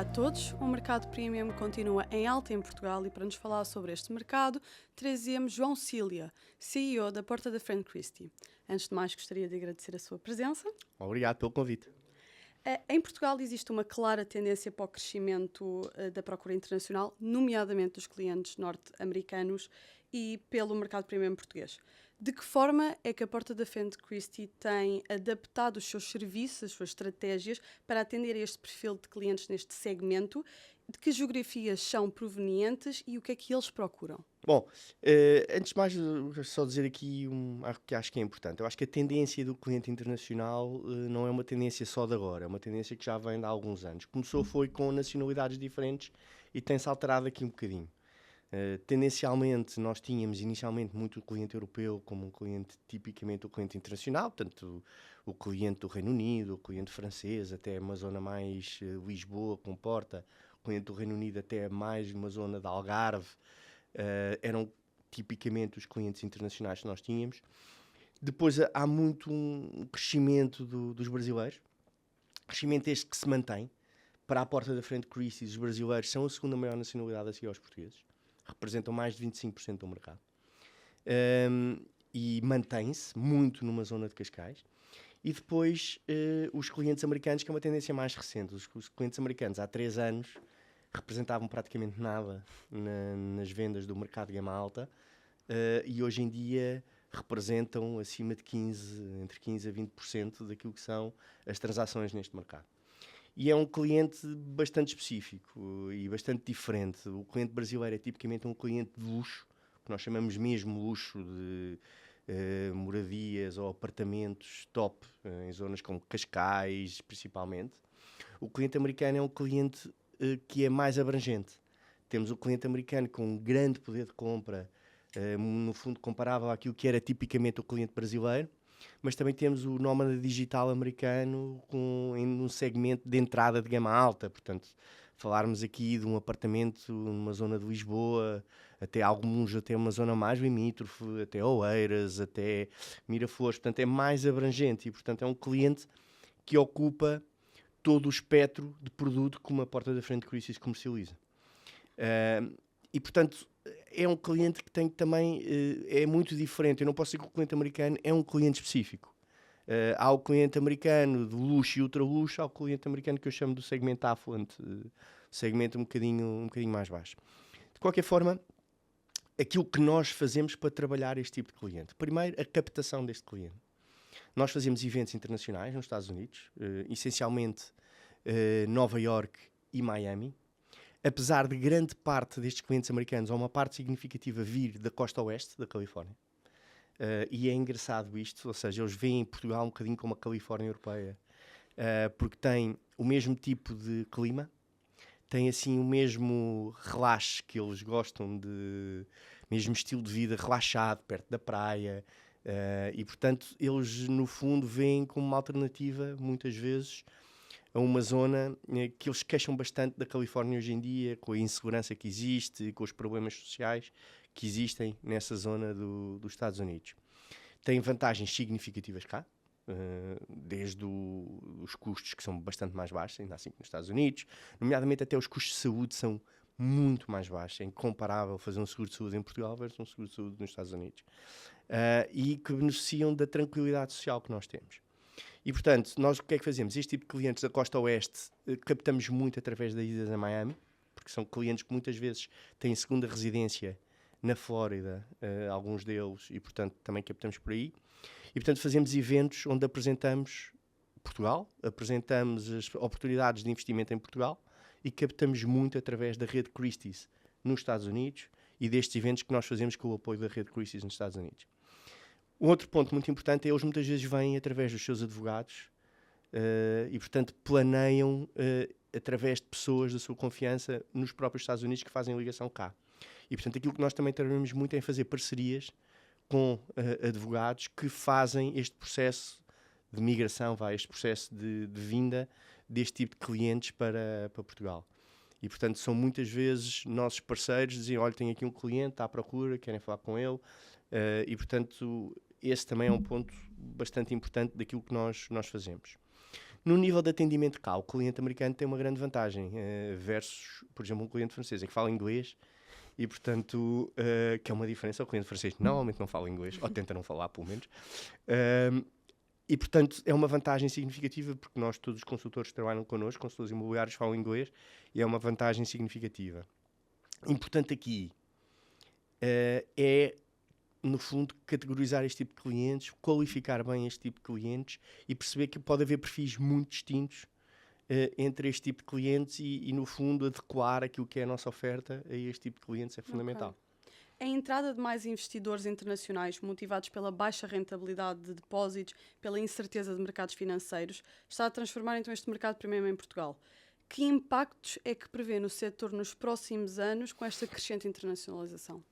Olá a todos, o mercado premium continua em alta em Portugal e para nos falar sobre este mercado trazemos João Cília, CEO da Porta da Friend Christie. Antes de mais gostaria de agradecer a sua presença. Obrigado pelo convite. Em Portugal existe uma clara tendência para o crescimento da procura internacional, nomeadamente dos clientes norte-americanos e pelo mercado premium português. De que forma é que a Porta da Friend Christie tem adaptado os seus serviços, as suas estratégias para atender a este perfil de clientes neste segmento? De que geografias são provenientes e o que é que eles procuram? Bom, antes de mais, só dizer aqui algo que acho que é importante. Eu acho que a tendência do cliente internacional não é uma tendência só de agora, é uma tendência que já vem de há alguns anos. Começou foi com nacionalidades diferentes e tem-se alterado aqui um bocadinho. Tendencialmente, nós tínhamos inicialmente muito o cliente europeu como um cliente tipicamente o cliente internacional, portanto, o cliente do Reino Unido, o cliente francês, até uma zona mais Lisboa, com Porta, o cliente do Reino Unido até mais uma zona de Algarve, eram tipicamente os clientes internacionais que nós tínhamos. Depois há muito um crescimento dos brasileiros, crescimento este que se mantém. Para a Porta da Friend Christie, os brasileiros são a segunda maior nacionalidade a seguir aos portugueses, representam mais de 25% do mercado. E mantém-se muito numa zona de Cascais. E depois os clientes americanos, que é uma tendência mais recente. Os clientes americanos há 3 anos representavam praticamente nada nas vendas do mercado de gama alta e hoje em dia representam acima de entre 15% a 20% daquilo que são as transações neste mercado. E é um cliente bastante específico e bastante diferente. O cliente brasileiro é tipicamente um cliente de luxo, que nós chamamos mesmo luxo de moradias ou apartamentos top, em zonas como Cascais, principalmente. O cliente americano é um cliente que é mais abrangente. Temos o cliente americano com um grande poder de compra, no fundo comparável àquilo que era tipicamente o cliente brasileiro, mas também temos o nómada digital americano em um segmento de entrada de gama alta, portanto, falarmos aqui de um apartamento numa zona de Lisboa, até alguns até uma zona mais limítrofe, até Oeiras, até Miraflores, portanto é mais abrangente e, portanto, é um cliente que ocupa todo o espectro de produto que uma Porta da Friend Christie comercializa. E, portanto, é um cliente que tem também, é muito diferente. Eu não posso dizer que o cliente americano é um cliente específico. Há o cliente americano de luxo e ultra luxo, há o cliente americano que eu chamo do segmento affluent, segmento um bocadinho mais baixo. De qualquer forma, aquilo que nós fazemos para trabalhar este tipo de cliente. Primeiro, a captação deste cliente. Nós fazemos eventos internacionais nos Estados Unidos, essencialmente Nova York e Miami. Apesar de grande parte destes clientes americanos, ou uma parte significativa, vir da costa oeste da Califórnia. E é engraçado isto, ou seja, eles veem Portugal um bocadinho como a Califórnia europeia, porque tem o mesmo tipo de clima, tem assim o mesmo relaxe que eles gostam de, mesmo estilo de vida relaxado, perto da praia, e portanto eles no fundo veem como uma alternativa, muitas vezes, a uma zona que eles queixam bastante da Califórnia hoje em dia, com a insegurança que existe, com os problemas sociais que existem nessa zona dos Estados Unidos. Tem vantagens significativas cá, desde os custos que são bastante mais baixos, ainda assim que nos Estados Unidos, nomeadamente até os custos de saúde são muito mais baixos, é incomparável fazer um seguro de saúde em Portugal versus um seguro de saúde nos Estados Unidos, e que beneficiam da tranquilidade social que nós temos. E, portanto, nós o que é que fazemos? Este tipo de clientes da costa oeste captamos muito através das idas a Miami, porque são clientes que muitas vezes têm segunda residência na Flórida, alguns deles, e, portanto, também captamos por aí. E, portanto, fazemos eventos onde apresentamos Portugal, apresentamos as oportunidades de investimento em Portugal e captamos muito através da rede Christie's nos Estados Unidos e destes eventos que nós fazemos com o apoio da rede Christie's nos Estados Unidos. Um outro ponto muito importante é que eles muitas vezes vêm através dos seus advogados e, portanto, planeiam através de pessoas da sua confiança nos próprios Estados Unidos que fazem ligação cá. E, portanto, aquilo que nós também trabalhamos muito é em fazer parcerias com advogados que fazem este processo de migração, este processo de vinda deste tipo de clientes para Portugal. E, portanto, são muitas vezes nossos parceiros, dizem, olha, tenho aqui um cliente, está à procura, querem falar com ele. E, portanto, esse também é um ponto bastante importante daquilo que nós fazemos. No nível de atendimento cá, o cliente americano tem uma grande vantagem versus, por exemplo, um cliente francês, é que fala inglês e, portanto, que é uma diferença. O cliente francês normalmente não fala inglês, ou tenta não falar, pelo menos. E, portanto, é uma vantagem significativa, porque nós, todos os consultores que trabalham connosco, consultores imobiliários, falam inglês, e é uma vantagem significativa. Importante aqui é, no fundo, categorizar este tipo de clientes, qualificar bem este tipo de clientes e perceber que pode haver perfis muito distintos entre este tipo de clientes e, no fundo, adequar aquilo que é a nossa oferta a este tipo de clientes é fundamental. Okay. A entrada de mais investidores internacionais motivados pela baixa rentabilidade de depósitos, pela incerteza de mercados financeiros, está a transformar então este mercado primeiro em Portugal. Que impactos é que prevê no setor nos próximos anos com esta crescente internacionalização?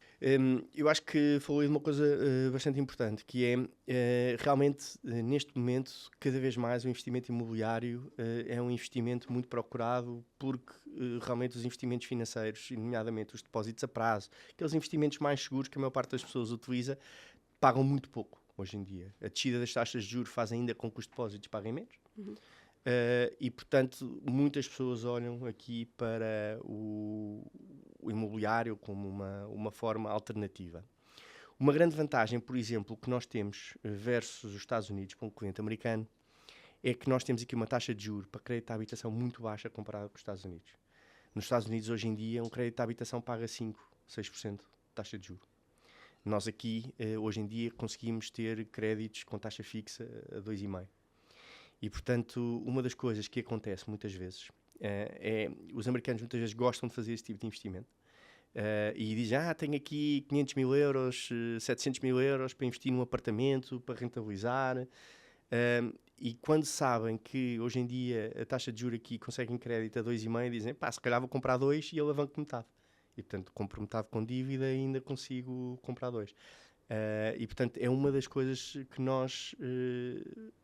Eu acho que falou de uma coisa bastante importante, que é realmente, neste momento, cada vez mais o investimento imobiliário é um investimento muito procurado, porque realmente os investimentos financeiros, nomeadamente os depósitos a prazo, aqueles investimentos mais seguros que a maior parte das pessoas utiliza, pagam muito pouco hoje em dia. A descida das taxas de juros faz ainda com que os depósitos paguem menos. E, portanto, muitas pessoas olham aqui para o imobiliário como uma forma alternativa. Uma grande vantagem, por exemplo, que nós temos versus os Estados Unidos para um cliente americano é que nós temos aqui uma taxa de juros para crédito à habitação muito baixa comparada com os Estados Unidos. Nos Estados Unidos, hoje em dia, um crédito à habitação paga 5, 6% de taxa de juros. Nós aqui, hoje em dia, conseguimos ter créditos com taxa fixa a 2,5%. E, portanto, uma das coisas que acontece muitas vezes os americanos muitas vezes gostam de fazer esse tipo de investimento e dizem, tenho aqui 500 mil euros, 700 mil euros para investir num apartamento, para rentabilizar. E quando sabem que hoje em dia a taxa de juros aqui conseguem crédito a 2,5, dizem, se calhar vou comprar 2 e alavanco metade. E, portanto, compro metade com dívida e ainda consigo comprar 2. E, portanto, é uma das coisas que nós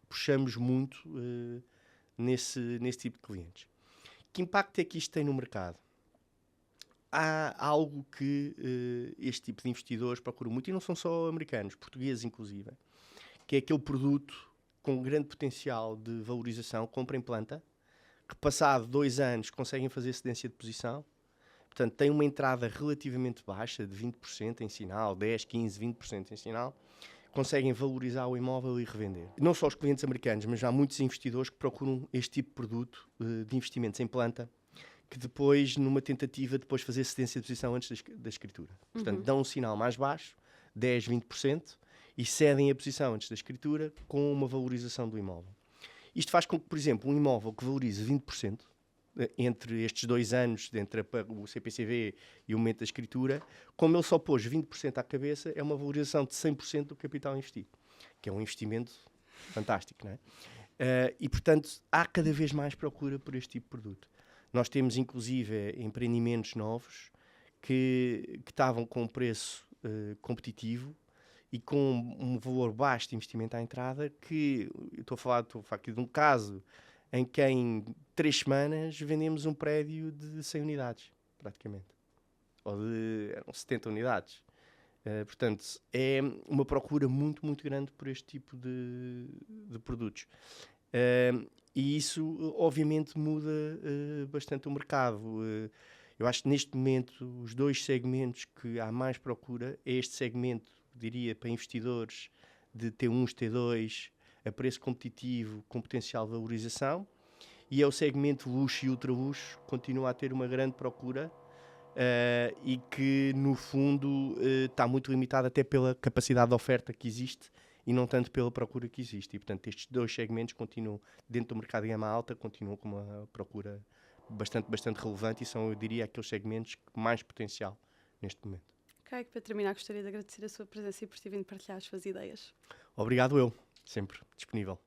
puxamos muito nesse tipo de clientes. Que impacto é que isto tem no mercado? Há algo que este tipo de investidores procuram muito, e não são só americanos, portugueses inclusive, que é aquele produto com grande potencial de valorização, compra em planta, que passado 2 anos conseguem fazer cedência de posição. Portanto, tem uma entrada relativamente baixa, de 20% em sinal, 10, 15, 20% em sinal, conseguem valorizar o imóvel e revender. Não só os clientes americanos, mas há muitos investidores que procuram este tipo de produto de investimentos em planta, que depois, numa tentativa, depois fazer cedência de posição antes da escritura. Portanto, dão um sinal mais baixo, 10, 20%, e cedem a posição antes da escritura com uma valorização do imóvel. Isto faz com que, por exemplo, um imóvel que valorize 20%, entre estes 2 anos, entre o CPCV e o momento da escritura, como ele só pôs 20% à cabeça, é uma valorização de 100% do capital investido, que é um investimento fantástico, não é? E, portanto, há cada vez mais procura por este tipo de produto. Nós temos, inclusive, empreendimentos novos que estavam com um preço competitivo e com um valor baixo de investimento à entrada, que eu estou a falar aqui de um caso em que em 3 semanas vendemos um prédio de 100 unidades, praticamente. Ou de 70 unidades. Portanto, é uma procura muito, muito grande por este tipo de produtos. E isso, obviamente, muda bastante o mercado. Eu acho que neste momento, os 2 segmentos que há mais procura é este segmento, diria, para investidores de T1, T2, a preço competitivo, com potencial de valorização, e é o segmento luxo e ultraluxo, continua a ter uma grande procura e que, no fundo, está muito limitado até pela capacidade de oferta que existe e não tanto pela procura que existe. E, portanto, estes 2 segmentos continuam, dentro do mercado de gama alta, continuam com uma procura bastante relevante e são, eu diria, aqueles segmentos com mais potencial neste momento. Ok, para terminar, gostaria de agradecer a sua presença e por ter vindo partilhar as suas ideias. Obrigado eu, sempre disponível.